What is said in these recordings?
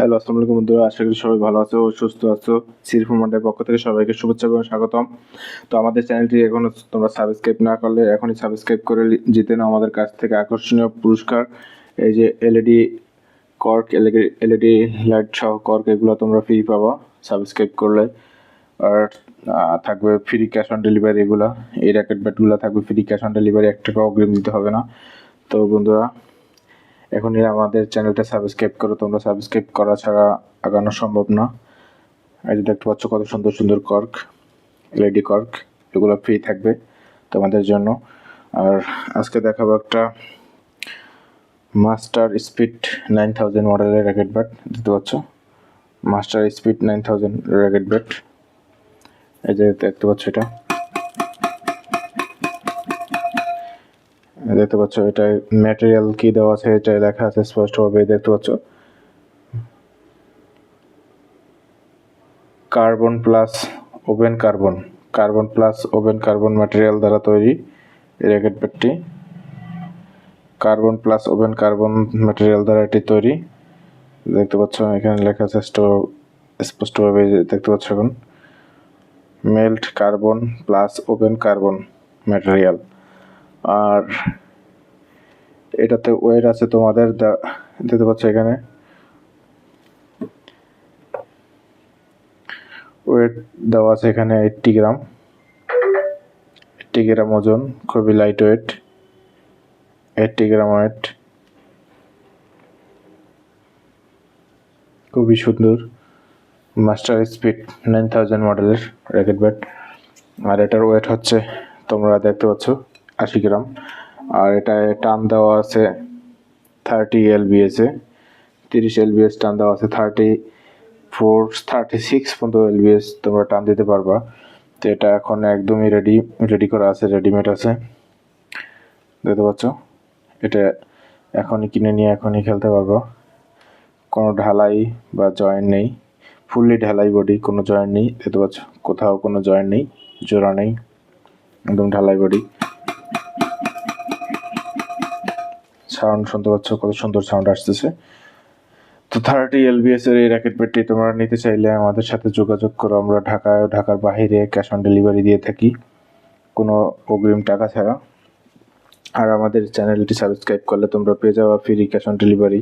Hello, আসসালামু আলাইকুম বন্ধুরা। আশা করি সবাই ভালো আছো ও সুস্থ আছো। সিরফুল মান্ডার পক্ষ থেকে সবাইকে শুভেচ্ছা এবং স্বাগতম। তো আমাদের চ্যানেলটি এখনো তোমরা সাবস্ক্রাইব না করলে এখনই সাবস্ক্রাইব করে জিতে নাও আমাদের কাছ থেকে আকর্ষণীয় পুরস্কার। এই যে এলইডি কর্ক, এলইডি লাইট সহ কর্ক, এগুলো তোমরা ফ্রি পাবা সাবস্ক্রাইব করলে। আর থাকবে ফ্রি ক্যাশ অন ডেলিভারি। এগুলা এই র্যাকেট ব্যাটগুলো থাকবে ফ্রি ক্যাশ অন ডেলিভারি, 1 টাকা অগ্রিম দিতে হবে না। তো বন্ধুরা, এখনই আমাদের চ্যানেলটা সাবস্ক্রাইব করো। তোমরা সাবস্ক্রাইব করা ছাড়া আগানো সম্ভব না। এই যে দেখতে পাচ্ছ কত সুন্দর সুন্দর কর্ক, এলইডি কর্ক, এগুলো ফ্রি থাকবে তোমাদের জন্য। আর আজকে দেখাবো একটা মাস্টার স্পিড 9000 মডেলের র্যাকেট ব্যাট। দেখতে পাচ্ছ মাস্টার স্পিড 9000 র্যাকেট ব্যাট। এই যে দেখতে পাচ্ছ এটা, দেখতে পাচ্ছ এটা ম্যাটেরিয়াল কি দেওয়া আছে, এটা লেখা আছে স্পষ্টভাবে। দেখতে পাচ্ছ carbon plus woven carbon, carbon plus woven carbon material দ্বারা তৈরি এই র্যাকেট ব্যাটটি। Carbon plus woven carbon material দ্বারা এটি তৈরি। দেখতে পাচ্ছ এখানে লেখা আছে স্পষ্টভাবে। দেখতে পাচ্ছ এখন melt carbon plus woven carbon material. আর এটাতে ওয়েট আছে তোমাদের, দেখতে পাচ্ছ এখানে ওয়েট দেওয়া আছে এখানে 80 গ্রাম, 80 গ্রাম ওজন, খুবই লাইট ওয়েট, 80 গ্রাম ওয়েট, খুবই সুন্দর মাস্টার স্পিড 9000 মডেলের র্যাকেট ব্যাট। আর এটার ওয়েট হচ্ছে তোমরা দেখতে পাচ্ছ 80 গ্রাম। আর এটায় টান দেওয়া আছে 30 LBS এ, 30 LBS টান দেওয়া আছে, 34 36 পর্যন্ত LBS তোমরা টান দিতে পারবা। তো এটা এখন একদমই রেডি করা আছে, রেডিমেড আছে। দেখতে পাচ্ছ এটা এখনই কিনে নিয়ে এখনই খেলতে পারবো। কোনো ঢালাই বা জয়েন্ট নেই, ফুললি ঢালাই বডি, কোনো জয়েন্ট নেই। দেখতে পাচ্ছ কোথাও কোনো জয়েন্ট নেই, জোড়া নেই, একদম ঢালাই বডি। সাউন্ড শুনতে পাচ্ছ, কত সুন্দর সাউন্ড আসতেছে। তো 30 LBS এর এই র্যাকেট ব্যাটটি তোমরা নিতে চাইলে আমাদের সাথে যোগাযোগ করো। আমরা ঢাকায় ও ঢাকার বাইরে ক্যাশ অন ডেলিভারি দিয়ে থাকি, কোনো অগ্রিম টাকা ছাড়া। আর আমাদের চ্যানেলটি সাবস্ক্রাইব করলে তোমরা পেয়ে যাওয়া ফ্রি ক্যাশ অন ডেলিভারি,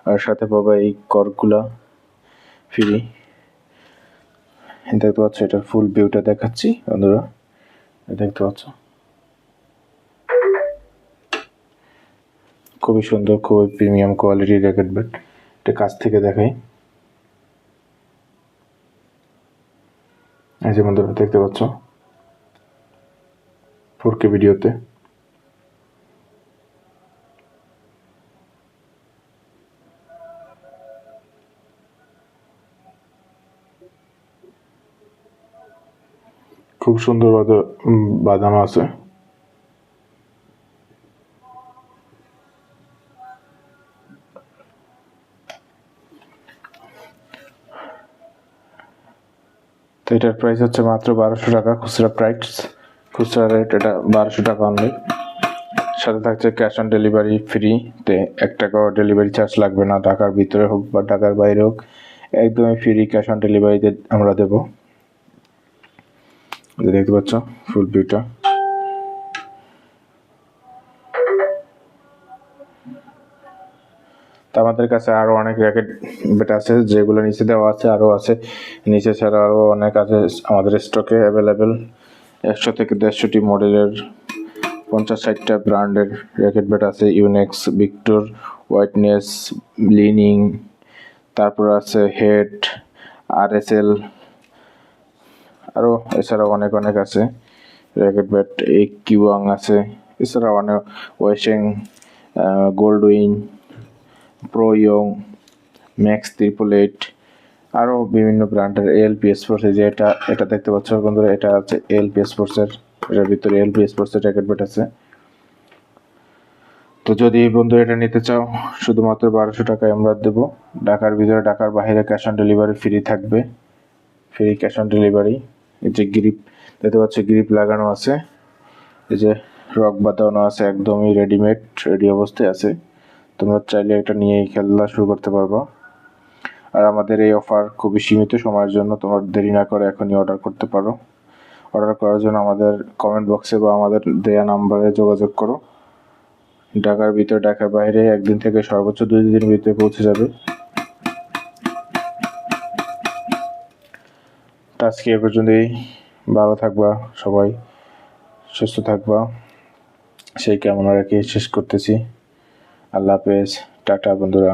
আর সাথে পাবা এই কর্কগুলা ফ্রি। দেখতে পাচ্ছ এটা ফুল ভিউটা দেখাচ্ছি বন্ধুরা, দেখতে পাচ্ছ খুবই সুন্দর, খুবই প্রিমিয়াম কোয়ালিটির র্যাকেট ব্যাট। এটা কাছ থেকে দেখাই। এই যে বন্ধুরা দেখতে পাচ্ছ 4K ভিডিওতে। খুব সুন্দর বাঁধানো আছে। তো এটার প্রাইস হচ্ছে মাত্র 1200 টাকা, খুচরা প্রাইস, খুচরা রেট এটা 1200 টাকা অনলি। সাথে থাকছে ক্যাশ অন ডেলিভারি ফ্রিতে, 1 টাকাও ডেলিভারি চার্জ লাগবে না। ঢাকার ভিতরে হোক বা ঢাকার বাইরে হোক, একদমই ফ্রি ক্যাশ অন ডেলিভারিতে আমরা দেবো। দেখতে পাচ্ছ ফুল ভিউটা। তো আমাদের কাছে আরো অনেক র্যাকেট ব্যাট আছে, যেগুলো নিচে দেওয়া আছে, আরো আছে নিচে ছাড়া আরো অনেক আছে আমাদের স্টকে অ্যাভেলেবেল। 100 থেকে 150টি মডেলের 50-60টা ব্র্যান্ডের র্যাকেট ব্যাট আছে। ইউনেক্স, ভিক্টর, হোয়াইটনেস, লিনিং, তারপর আছে হেড, RSL, আরও এছাড়াও অনেক অনেক আছে র্যাকেট ব্যাট। এই কিওয়াং আছে, এছাড়াও অনেক ওয়েশিং, গোল্ডউইন, প্রো ইয়ং, ম্যাক্স 888, আরও বিভিন্ন ব্র্যান্ডের ALP স্পোর্টস। যে এটা দেখতে পাচ্ছ বন্ধুরা, এটা আছে ALP স্পোর্টসের, এটার ভিতরে ALP স্পোর্টসের র্যাকেট ব্যাট আছে। তো যদি বন্ধু এটা নিতে চাও, শুধুমাত্র 1200 টাকায় আমরা দেবো। ঢাকার ভিতরে ঢাকার বাইরে ক্যাশ অন ডেলিভারি ফ্রি থাকবে, ফ্রি ক্যাশ অন ডেলিভারি। এই যে গ্রিপ দেখতে পাচ্ছ, গ্রিপ লাগানো আছে, এই যে রক বাঁধানো আছে, একদমই রেডি অবস্থায় আছে। তোমরা চাইলে এটা নিয়েই খেলা শুরু করতে পারবা। আর আমাদের এই অফার খুবই সীমিত সময়ের জন্য, তোমরা দেরি না করে এখনই অর্ডার করতে পারো। অর্ডার করার জন্য আমাদের কমেন্ট বক্সে বা আমাদের দেয়া নাম্বারে যোগাযোগ করো। ঢাকার ভিতরে, ঢাকার বাইরে একদিন থেকে সর্বোচ্চ 2 দিনের ভিতরে পৌঁছে যাবে। আজকে এ পর্যন্তই। ভালো থাকবা সবাই, সুস্থ থাকবা, সেই কামনা রেখে শেষ করতেছি। আল্লাহ হাফেজ, টাটা বন্ধুরা।